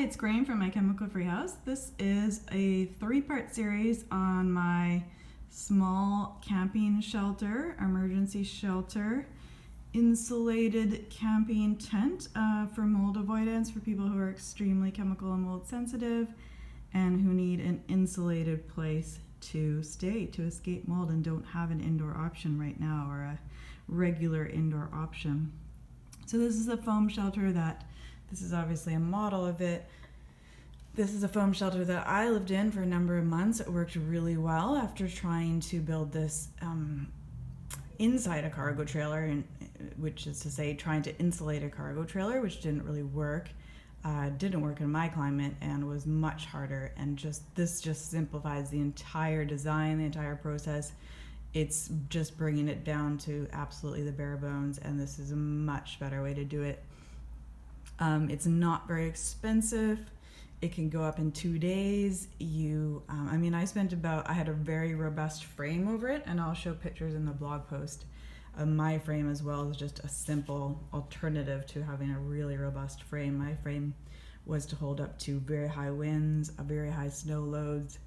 it's Graham from my Chemical Free House. This is a 3-part series on my small camping shelter, emergency shelter, insulated camping tent for mold avoidance for people who are extremely chemical and mold sensitive and who need an insulated place to stay to escape mold and don't have an indoor option right now, or a regular indoor option. So this is a foam shelter this is obviously a model of it. This is a foam shelter that I lived in for a number of months. It worked really well after trying to build this inside a cargo trailer, which is to say trying to insulate a cargo trailer, which didn't really work. Didn't work in my climate and was much harder, and this just simplifies the entire design, the entire process. It's just bringing it down to absolutely the bare bones, and this is a much better way to do it. It's not very expensive. It can go up in 2 days. I had a very robust frame over it, and I'll show pictures in the blog post of my frame as well as just a simple alternative to having a really robust frame. My frame was to hold up to very high winds, very high snow loads.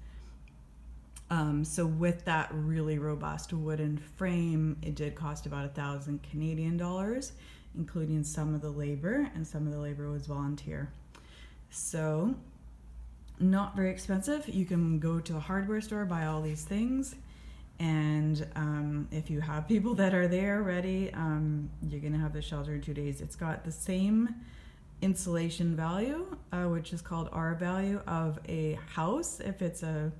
So with that really robust wooden frame, it did cost about 1,000 Canadian dollars, including some of the labor, and some of the labor was volunteer. So not very expensive. You can go to a hardware store, buy all these things, and if you have people that are there ready, you're gonna have the shelter in 2 days. It's got the same insulation value, which is called R value, of a house. If it's a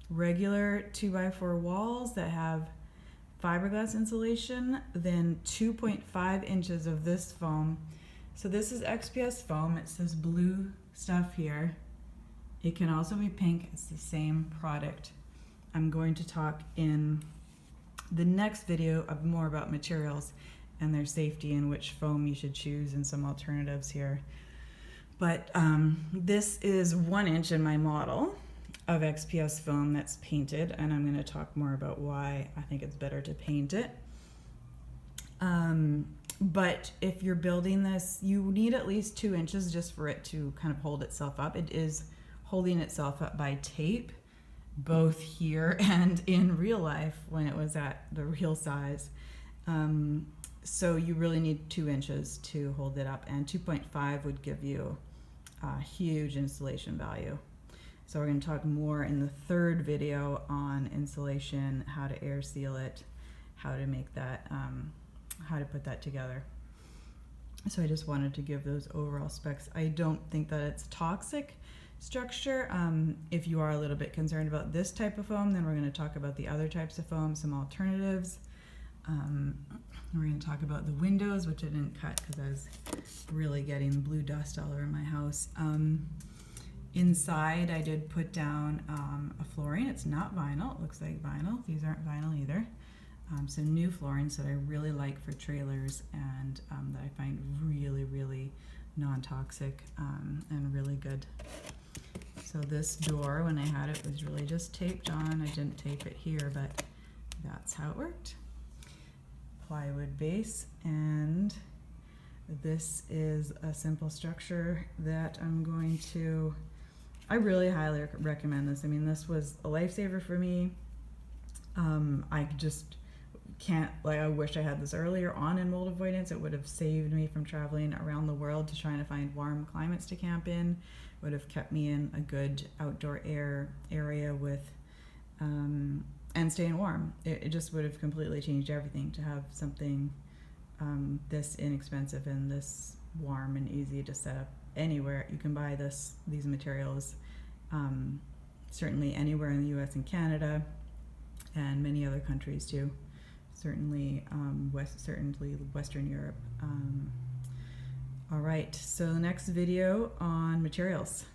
regular 2x4 walls that have fiberglass insulation, then 2.5 inches of this foam. So this is XPS foam. It's this blue stuff here. It can also be pink. It's the same product. I'm going to talk in the next video more about materials and their safety and which foam you should choose and some alternatives here. But this is 1 inch in my model of XPS foam that's painted, and I'm going to talk more about why I think it's better to paint it. But if you're building this, you need at least 2 inches just for it to kind of hold itself up. It is holding itself up by tape, both here and in real life when it was at the real size. So you really need 2 inches to hold it up, and 2.5 would give you a huge insulation value. So we're going to talk more in the third video on insulation, how to air seal it, how to make that, how to put that together. So I just wanted to give those overall specs. I don't think that it's toxic structure. If you are a little bit concerned about this type of foam, then we're going to talk about the other types of foam, some alternatives. We're going to talk about the windows, which I didn't cut because I was really getting blue dust all over my house. Inside, I did put down a flooring. It's not vinyl. It looks like vinyl. These aren't vinyl either. Some new floorings that I really like for trailers, and that I find really, really non-toxic and really good. So this door, when I had it, was really just taped on. I didn't tape it here, but that's how it worked. Plywood base, and this is a simple structure that I really highly recommend this. I mean, this was a lifesaver for me. I just can't, I wish I had this earlier on in mold avoidance. It would have saved me from traveling around the world to trying to find warm climates to camp in. It would have kept me in a good outdoor air area with, and staying warm. It just would have completely changed everything to have something this inexpensive and this warm and easy to set up anywhere. You can buy these materials certainly anywhere in the US and Canada, and many other countries too. Certainly Western Europe. All right, so the next video on materials.